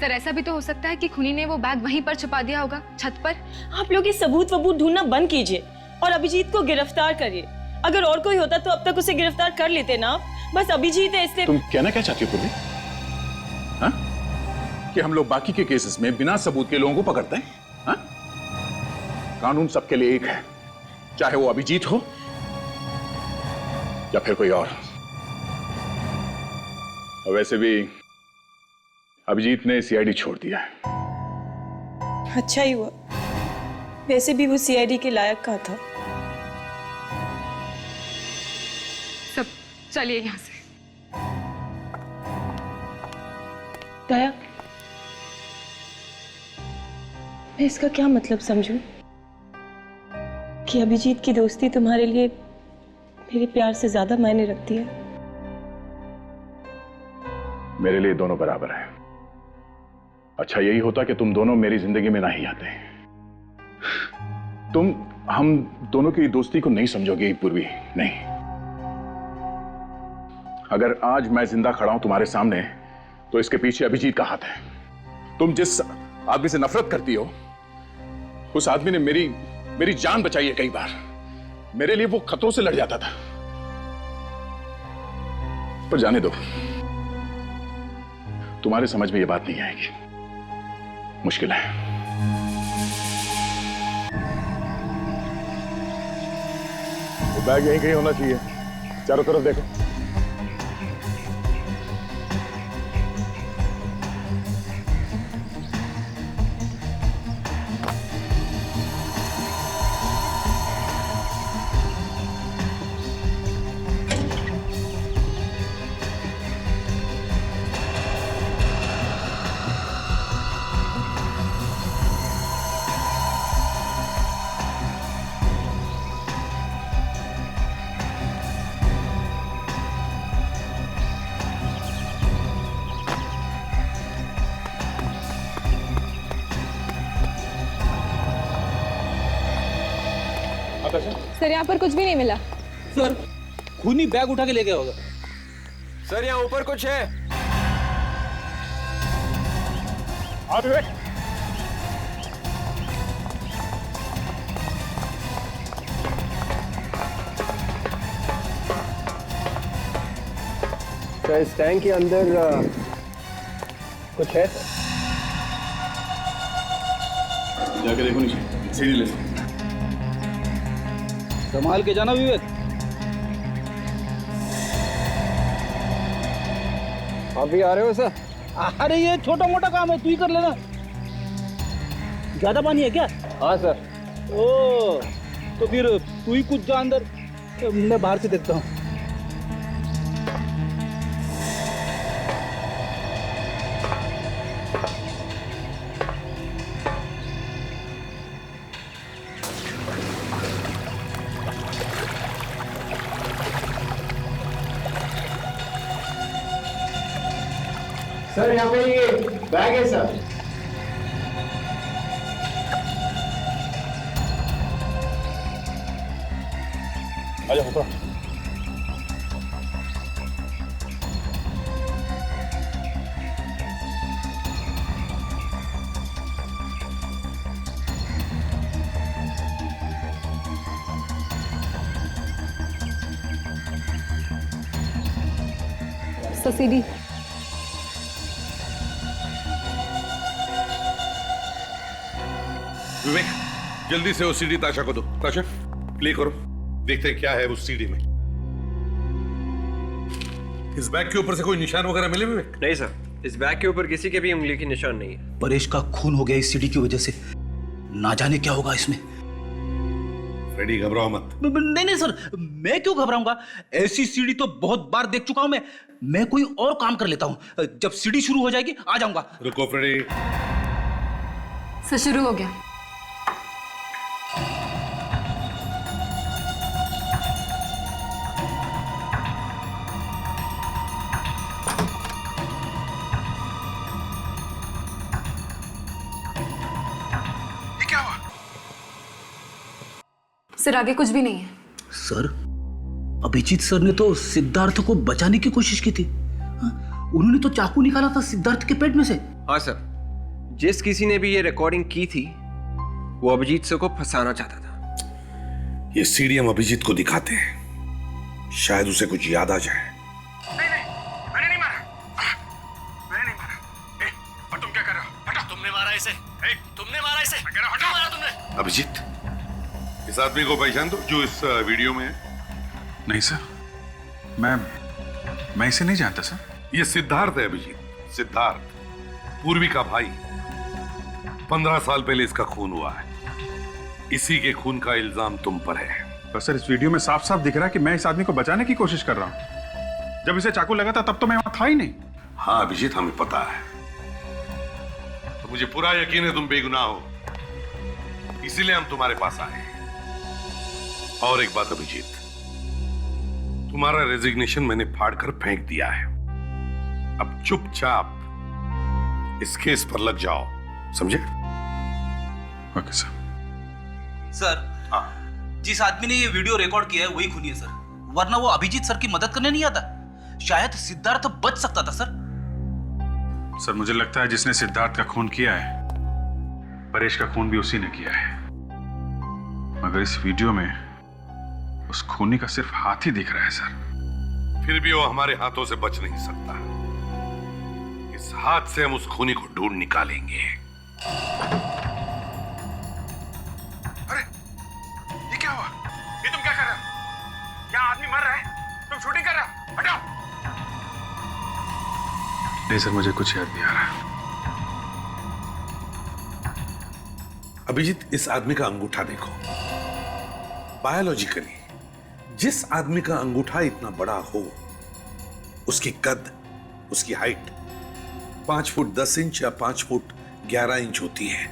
सर, ऐसा भी तो हो सकता है कि खूनी ने वो बैग वहीं पर छुपा दिया होगा, छत पर। आप लोग ये सबूत ढूंढना बंद कीजिए और अभिजीत को गिरफ्तार करिए। अगर और कोई होता तो अब तक उसे गिरफ्तार कर लेते ना। बस अभिजीत है इसलिए। तुम कहना क्या चाहती हो पूर्वी? हाँ? कि हम लोग बाकी के केसेस में बिना सबूत के लोगों को पकड़ते हैं? हाँ? कानून सबके लिए एक है, चाहे वो अभिजीत हो या फिर कोई और। वैसे भी अभिजीत ने सीआईडी छोड़ दिया है। अच्छा ही हुआ, वैसे भी वो सीआईडी के लायक कहाँ था। सब चलिए यहाँ से। दया, मैं इसका क्या मतलब समझूं कि अभिजीत की दोस्ती तुम्हारे लिए मेरे प्यार से ज्यादा मायने रखती है? मेरे लिए दोनों बराबर हैं। अच्छा यही होता कि तुम दोनों मेरी जिंदगी में नहीं आते। तुम हम दोनों की दोस्ती को नहीं समझोगे पूर्वी, नहीं। अगर आज मैं जिंदा खड़ा हूं तुम्हारे सामने तो इसके पीछे अभिजीत का हाथ है। तुम जिस आदमी से नफरत करती हो उस आदमी ने मेरी जान बचाई है कई बार। मेरे लिए वो खतरों से लड़ जाता था। पर जाने दो, तुम्हारे समझ में ये बात नहीं आएगी, मुश्किल है। वो बैग यहीं कहीं होना चाहिए, चारों तरफ देखो। सर यहाँ पर कुछ भी नहीं मिला। सर खूनी बैग उठा के ले गया होगा। सर यहाँ ऊपर कुछ है। सर इस टैंक के अंदर कुछ है सर। जाके देखो नीचे, सीढ़ी ले। संभाल के जाना विवेक। आप भी आ रहे हो सर? अरे ये छोटा मोटा काम है, तू ही कर लेना। ज्यादा पानी है क्या? हाँ सर। ओ तो फिर तू ही कुछ जा अंदर, मैं बाहर से देखता हूँ। सर यहाँ पे ये बैग है सर। आजा ऊपर। सीढ़ी। विवेक जल्दी से वो सीढ़ी ताशा को दो। ताशा प्ले करो, देखते हैं क्या है उस सीढ़ी में। इस बैग के ऊपर से कोई निशान वगैरह मिले विवेक? नहीं सर, इस बैग के ऊपर किसी के भी उंगली की निशान नहीं है। परेश का खून हो गया इस सीढ़ी की वजह से, ना जाने क्या होगा इसमें। फ्रेडी घबराओ मत। नहीं नहीं सर, मैं क्यों घबराऊंगा? ऐसी सीढ़ी तो बहुत बार देख चुका हूं मैं कोई और काम कर लेता हूं। जब सीढ़ी शुरू हो जाएगी आ जाऊंगा। रुको फ्रेडी। सर शुरू हो गया। सर आगे कुछ भी नहीं है। सर अभिजीत सर ने तो सिद्धार्थ को बचाने की कोशिश की थी। उन्होंने तो चाकू निकाला था सिद्धार्थ के पेट में से। हाँ सर, जिस किसी ने भी ये रिकॉर्डिंग की थी वो अभिजीत सर को फंसाना चाहता था। ये सीढ़ी हम अभिजीत को दिखाते हैं, शायद उसे कुछ याद आ जाए। नहीं मैंने नहीं मारा। मैंने नहीं मारा। और तुम क्या कर रहे हो? हटा। तुमने मारा इसे। तुमने मारा इसे। मैं कह रहा हूं, हटा। मारा तुमने। अभिजीत, इस आदमी को पहचान दो जो इस वीडियो में है। नहीं सर, मैं इसे नहीं जानता सर। ये सिद्धार्थ है अभिजीत, सिद्धार्थ, पूर्वी का भाई। 15 साल पहले इसका खून हुआ है। इसी के खून का इल्जाम तुम पर है। पर सर इस वीडियो में साफ साफ दिख रहा है कि मैं इस आदमी को बचाने की कोशिश कर रहा हूं। जब इसे चाकू लगा था तब तो मैं वहां था ही नहीं। हाँ अभिजीत, हमें पता है। तो मुझे पूरा यकीन है तुम बेगुनाह हो, इसीलिए हम तुम्हारे पास आए। और एक बात अभिजीत, तुम्हारा रेजिग्नेशन मैंने फाड़कर फेंक दिया है। अब चुपचाप इस केस पर लग जाओ, समझे? Okay sir. सर, हाँ, जिस आदमी ने ये वीडियो रिकॉर्ड किया है वही खूनी है सर, वरना वो अभिजीत सर की मदद करने नहीं आता। शायद सिद्धार्थ बच सकता था सर। सर मुझे लगता है जिसने सिद्धार्थ का खून किया है, परेश का खून भी उसी ने किया है। मगर इस वीडियो में उस खूनी का सिर्फ हाथ ही दिख रहा है सर। फिर भी वो हमारे हाथों से बच नहीं सकता। इस हाथ से हम उस खूनी को ढूंढ निकालेंगे। अरे ये क्या हुआ? ये तुम क्या कर रहे हो? क्या आदमी मर रहा है? तुम शूटिंग कर रहे हो? हटाओ। नहीं सर, मुझे कुछ याद नहीं आ रहा। अभिजीत, इस आदमी का अंगूठा देखो। बायोलॉजिकली जिस आदमी का अंगूठा इतना बड़ा हो, उसकी कद, उसकी हाइट 5 फुट 10 इंच या 5 फुट 11 इंच होती है।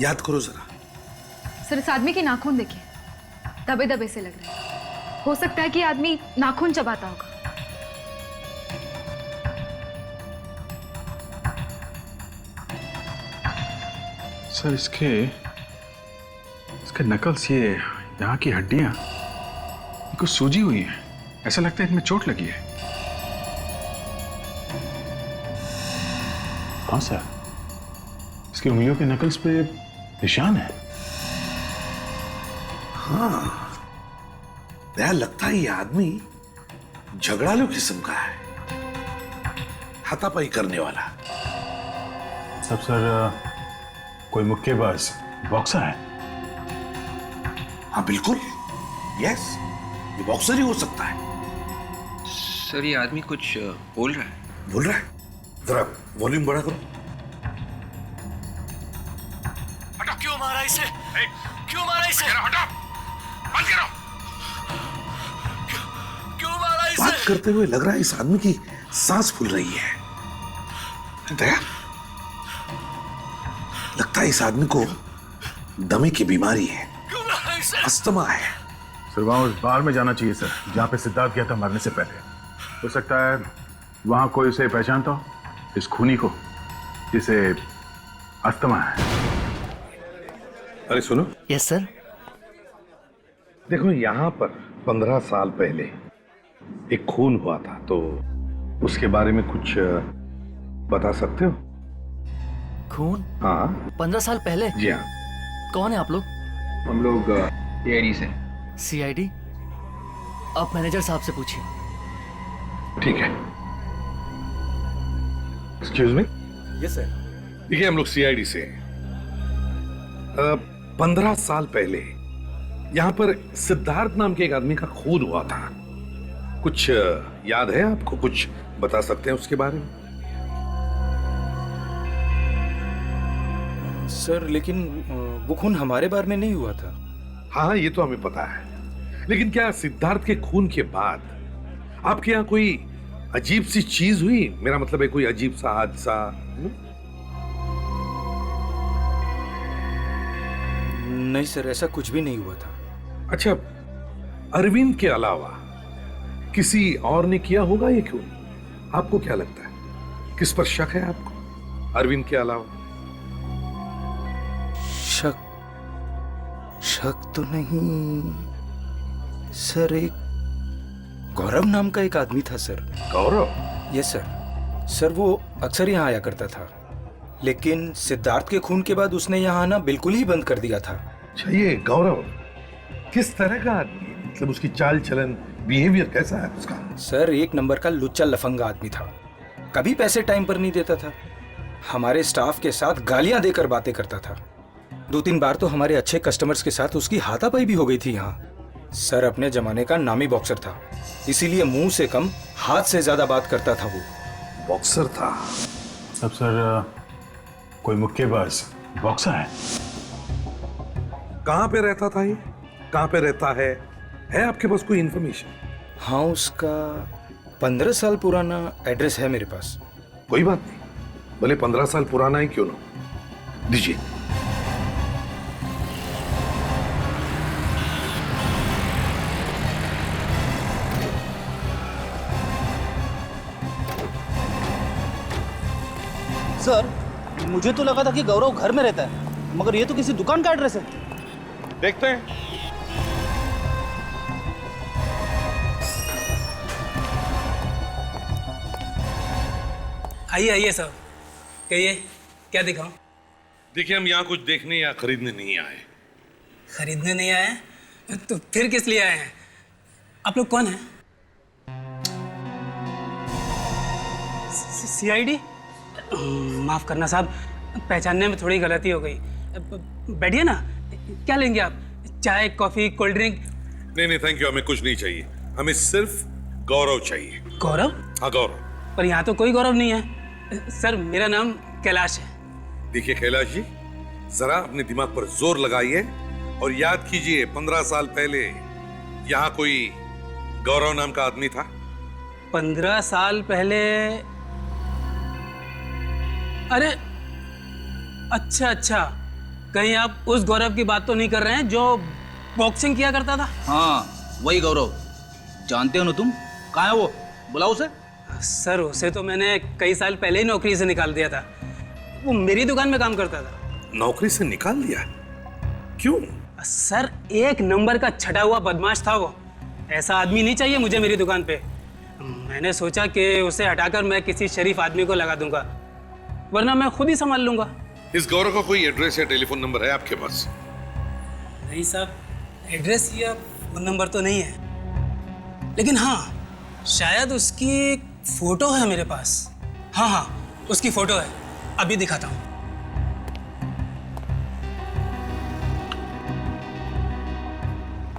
याद करो जरा। सर इस आदमी के नाखून देखिए, दबे दबे से लग रहे हैं। हो सकता है कि आदमी नाखून चबाता होगा। सर इसके नकल्स, ये यहाँ की हड्डियां कुछ सूजी हुई हैं। ऐसा लगता है इनमें चोट लगी है। हाँ सर, इसकी उंगलियों के नकल्स पे निशान है। हाँ, यार लगता है ये आदमी झगड़ालू किस्म का है, हाथापाई करने वाला। सब सर कोई मुक्केबाज, बॉक्सर है? हाँ बिल्कुल, यस, ये बॉक्सर ही हो सकता है। सर ये आदमी कुछ बोल रहा है। बोल रहा है? जरा वॉल्यूम बड़ा करो। हटाओ। क्यों मारा इसे? क्यों मारा इसे? हटाओ, बंद करो। क्यों मारा इसे? बात करते हुए लग रहा है इस आदमी की सांस फूल रही है। दया, लगता है इस आदमी को दमे की बीमारी है, अस्थमा है। सर वहां उस बार में जाना चाहिए सर, जहां पे सिद्धार्थ गया था मरने से पहले। हो सकता है वहां कोई उसे पहचानता हो, इस खूनी को जिसे अस्थमा है। अरे सुनो। Yes sir. देखो यहाँ पर 15 साल पहले एक खून हुआ था, तो उसके बारे में कुछ बता सकते हो? खून? हाँ 15 साल पहले? जी हाँ। कौन है आप लोग? हम लोग सीआईडी से। सीआईडी? आप मैनेजर साहब से पूछिए। ठीक है। Excuse me. Yes sir. देखिए हम लोग सीआईडी से 15 साल पहले यहाँ पर सिद्धार्थ नाम के एक आदमी का खून हुआ था। कुछ याद है आपको? कुछ बता सकते हैं उसके बारे में? सर लेकिन वो खून हमारे बारे में नहीं हुआ था। हाँ ये तो हमें पता है, लेकिन क्या सिद्धार्थ के खून के बाद आपके यहाँ कोई अजीब सी चीज हुई? मेरा मतलब है कोई अजीब सा हादसा? नहीं सर, ऐसा कुछ भी नहीं हुआ था। अच्छा, अरविंद के अलावा किसी और ने किया होगा ये खून? आपको क्या लगता है, किस पर शक है आपको अरविंद के अलावा? शक तो नहीं सर, एक गौरव नाम का एक आदमी था sir. Gaurav? Yes sir. Sir वो अक्सर यहाँ आया करता था, लेकिन सिद्धार्थ के खून के बाद उसने यहाँ आना बिल्कुल ही बंद कर दिया था। अच्छा, ये गौरव किस तरह का आदमी है? मतलब उसकी चाल चलन, बिहेवियर कैसा है उसका? सर एक नंबर का लुच्चा लफंगा आदमी था। कभी पैसे टाइम पर नहीं देता था, हमारे स्टाफ के साथ गालियां देकर बातें करता था। 2-3 बार तो हमारे अच्छे कस्टमर्स के साथ उसकी हाथापाई भी हो गई थी यहाँ। सर अपने जमाने का नामी बॉक्सर था, इसीलिए मुंह से कम हाथ से ज्यादा बात करता था। वो बॉक्सर था? सब सर कोई मुक्केबाज बॉक्सर है? कहाँ पे रहता था ये? कहाँ पे रहता है आपके पास कोई इंफॉर्मेशन? हाँ, उसका 15 साल पुराना एड्रेस है मेरे पास। कोई बात नहीं, भले 15 साल पुराना ही क्यों ना, दीजिए। सर, मुझे तो लगा था कि गौरव घर में रहता है, मगर ये तो किसी दुकान का एड्रेस है। देखते हैं। आइए आइए साहब, कहिए क्या दिखाऊं? देखिए, हम यहाँ कुछ देखने या खरीदने नहीं आए। खरीदने नहीं आए? तो फिर किस लिए आए हैं? आप लोग कौन हैं? सीआईडी? माफ करना साहब, पहचानने में थोड़ी गलती हो गई। बैठिए ना, क्या लेंगे आप? चाय, कॉफी, कोल्ड ड्रिंक? नहीं थैंक यू, हमें कुछ नहीं चाहिए, हमें सिर्फ गौरव चाहिए। गौरव? हाँ, गौरव। पर यहाँ तो कोई गौरव नहीं है। सर, मेरा नाम कैलाश है। देखिए कैलाश जी, जरा अपने दिमाग पर जोर लगाइए और याद कीजिए 15 साल पहले यहाँ कोई गौरव नाम का आदमी था? 15 साल पहले? अरे अच्छा, कहीं आप उस गौरव की बात तो नहीं कर रहे हैं जो बॉक्सिंग किया करता था? हाँ, वही गौरव। जानते हो ना तुम? कहाँ है वो? बुलाओ उसे। सर, उसे तो मैंने कई साल पहले ही नौकरी से निकाल दिया था। वो मेरी दुकान में काम करता था। नौकरी से निकाल दिया? क्यों? सर, एक नंबर का छटा हुआ बदमाश था वो। ऐसा आदमी नहीं चाहिए मुझे मेरी दुकान पे। मैंने सोचा कि उसे हटाकर मैं किसी शरीफ आदमी को लगा दूंगा, वरना मैं खुद ही संभाल लूंगा। इस गौरव का कोई एड्रेस या टेलीफोन नंबर है आपके पास? नहीं साहब, एड्रेस या फोन नंबर तो नहीं है, लेकिन हाँ, शायद उसकी एक फोटो है मेरे पास। हाँ, उसकी फोटो है, अभी दिखाता हूँ।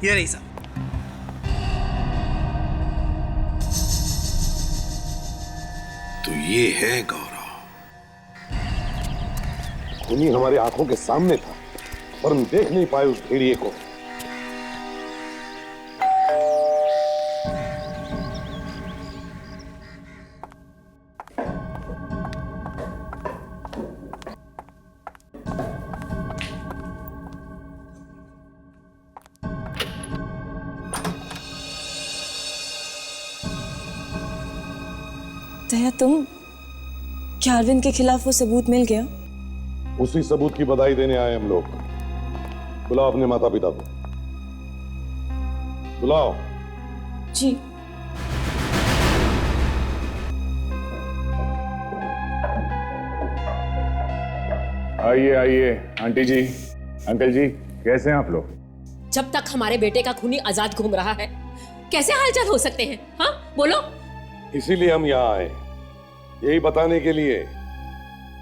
ये रही साहब। तो ये है गौरव। खूनी हमारी आंखों के सामने था, पर हम देख नहीं पाए उस भेड़िए को। दया, तुम क्या अरविंद के खिलाफ वो सबूत मिल गया? उसी सबूत की बधाई देने आए हम लोग। बुलाओ अपने माता पिता को, बुलाओ। जी। आइए आंटी जी, अंकल जी, कैसे हैं आप लोग? जब तक हमारे बेटे का खूनी आजाद घूम रहा है, कैसे हालचाल हो सकते हैं? हाँ, बोलो। इसीलिए हम यहाँ आए, यही बताने के लिए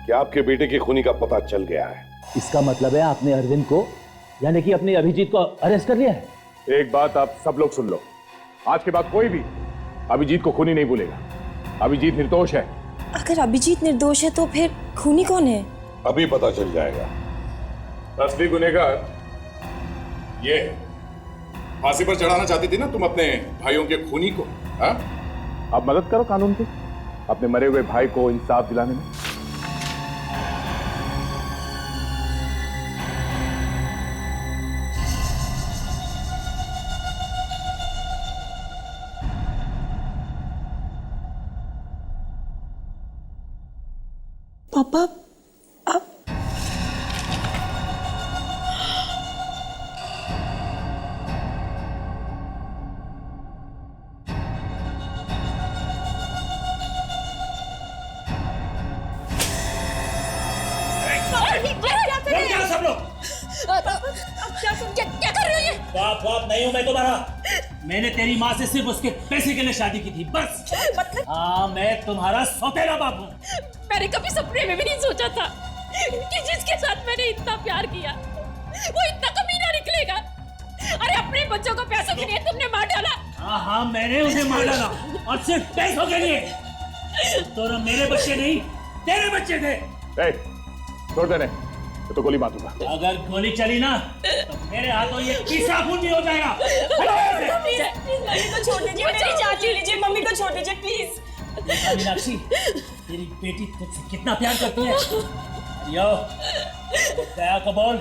कि आपके बेटे की खूनी का पता चल गया है। इसका मतलब है आपने अरविंद को, यानी कि अपने अभिजीत को अरेस्ट कर लिया है? एक बात आप सब लोग सुन लो, आज के बाद कोई भी अभिजीत को खूनी नहीं भूलेगा। अभिजीत निर्दोष है। अगर अभिजीत निर्दोष है तो फिर खूनी कौन है? अभी पता चल जाएगा। असली गुनहगार ये है। फांसी पर चढ़ाना चाहती थी ना तुम अपने भाइयों के खूनी को? हाँ, अब मदद करो कानून की, अपने मरे हुए भाई को इंसाफ दिलाने में। पापा, आप सब लोग क्या कर रहे हो ये? बाप नहीं हूं मैं तुम्हारा। मैंने तेरी माँ से सिर्फ उसके पैसे के लिए शादी की थी, बस। मतलब? हाँ, मैं तुम्हारा सौतेला बाप हूँ। मैंने कभी सपने में भी नहीं सोचा था कि जिसके साथ मैंने इतना प्यार किया वो इतना कमीना निकलेगा। अरे अपने बच्चों को पैसों के लिए तुमने मार डाला। हाँ, मैंने उन्हें मार डाला, और सिर्फ पैसों के लिए। तो मेरे बच्चे नहीं, तेरे बच्चे थे। छोड़ दे रहे, तो गोली मारूंगा। अगर गोली चली ना तो मेरे हाथों ये तीसरा खून भी हो जाएगा। प्लीज मम्मी को छोड़ दीजिए, मेरी चाची लीजिए, मम्मी को छोड़ दीजिए प्लीज। मीनाक्षी, तेरी बेटी तुझसे कितना प्यार करती है। यो, दया को बोल,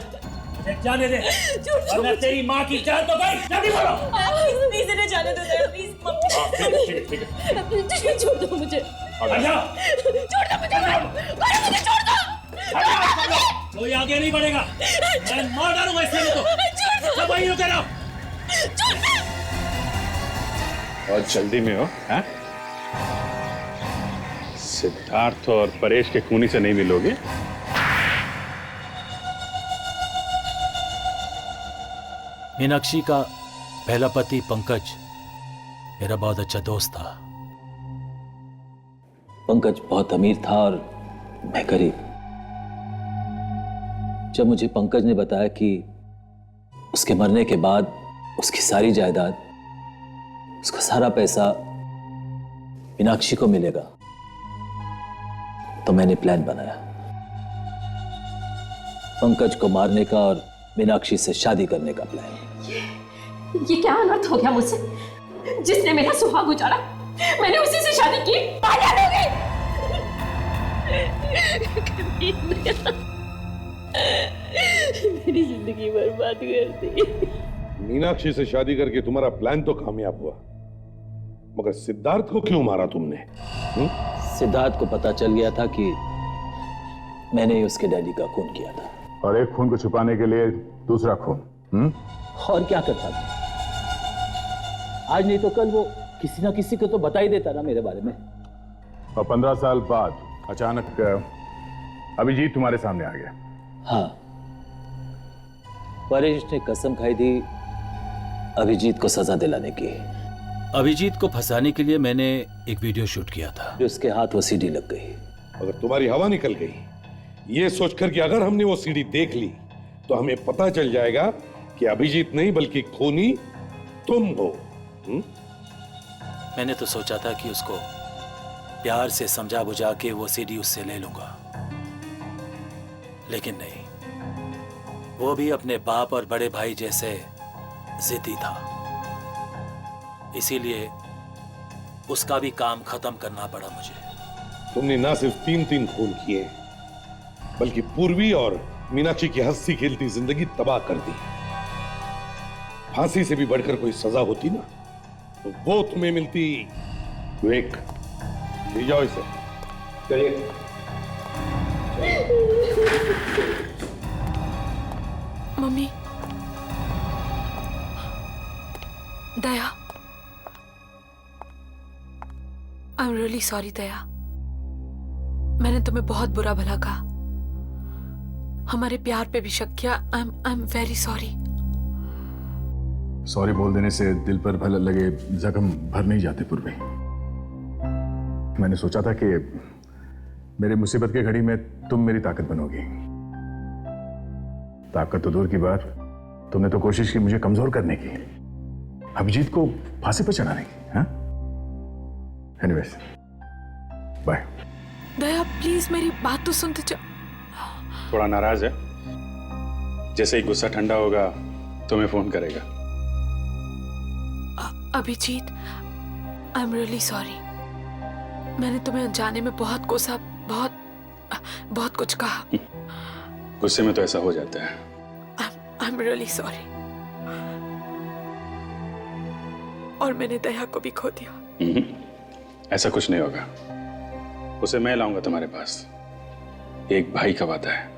मुझे जाने दे, वरना तेरी माँ की जान तो गई। जल्दी बोलो। प्लीज इन्हें जाने दो दया, प्लीज मम्मी। छोड़ दो मुझे। छोड़ दो मुझे, छोड़ दो। कोई आगे नहीं बढ़ेगा, मैं मार डालूंगा इससे तो। सब वहीं रुके रहो। बहुत जल्दी में हो, हैं? सिद्धार्थ और परेश के खूनी से नहीं मिलोगे? मीनाक्षी का पहला पति पंकज मेरा बहुत अच्छा दोस्त था। पंकज बहुत अमीर था और मैं गरीब। जब मुझे पंकज ने बताया कि उसके मरने के बाद उसकी सारी जायदाद, उसका सारा पैसा मीनाक्षी को मिलेगा, तो मैंने प्लान बनाया पंकज को मारने का और मीनाक्षी से शादी करने का प्लान। ये क्या अनर्थ हो गया मुझसे? जिसने मेरा सुहाग उजाड़ा, मैंने उसी से शादी की। पागल हो गई। मेरी जिंदगी बर्बाद कर दी। मीनाक्षी से शादी करके तुम्हारा प्लान तो कामयाब हुआ, मगर सिद्धार्थ को क्यों मारा तुमने? सिद्धार्थ को पता चल गया था कि मैंने ही उसके डैडी का खून किया था। और एक खून को छुपाने के लिए दूसरा खून। और क्या करता था? आज नहीं तो कल वो किसी ना किसी को तो बता ही देता ना मेरे बारे में। और 15 साल बाद अचानक अभिजीत तुम्हारे सामने आ गया। हाँ, परेश ने कसम खाई थी अभिजीत को सजा दिलाने की। अभिजीत को फंसाने के लिए मैंने एक वीडियो शूट किया था। उसके हाथ वो सीडी लग गई। अगर तुम्हारी हवा निकल गई, ये सोचकर कि अगर हमने वो सीडी देख ली तो हमें पता चल जाएगा कि अभिजीत नहीं बल्कि खूनी तुम हो। मैंने तो सोचा था कि उसको प्यार से समझा बुझा के वो सीडी उससे ले लूंगा, लेकिन नहीं, वो भी अपने बाप और बड़े भाई जैसे जिद्दी था। इसीलिए उसका भी काम खत्म करना पड़ा मुझे। तुमने ना सिर्फ 3 खून किए, बल्कि पूर्वी और मीनाक्षी की हंसी खेलती जिंदगी तबाह कर दी। फांसी से भी बढ़कर कोई सजा होती ना, तो वो तुम्हें मिलती। विवेक, ले जाओ इसे। चलिए। Mummy, Daya, I am really sorry Daya. मैंने तुम्हें बहुत बुरा भला कहा, हमारे प्यार पे भी शक किया। I am very sorry. Sorry बोल देने से दिल पर भले लगे जख्म भर नहीं जाते पूर्वी। मैंने सोचा था कि मेरी मुसीबत की घड़ी में तुम मेरी ताकत बनोगी। ताकत तो दूर की बात, तुमने तो कोशिश की मुझे कमजोर करने की, अभिजीत को फांसी पर चढ़ाने की। हाँ, एनीवेज, बाय। दया प्लीज मेरी बात तो सुनते जा। थोड़ा नाराज है, जैसे ही गुस्सा ठंडा होगा तुम्हें फोन करेगा। Abhijeet, I am really sorry. मैंने तुम्हें अनजाने में बहुत कोसा, बहुत कुछ कहा। गुस्से में तो ऐसा हो जाता है। आई एम रियली सॉरी। और मैंने दया को भी खो दिया। ऐसा कुछ नहीं होगा, उसे मैं लाऊंगा तुम्हारे पास। एक भाई का वादा है।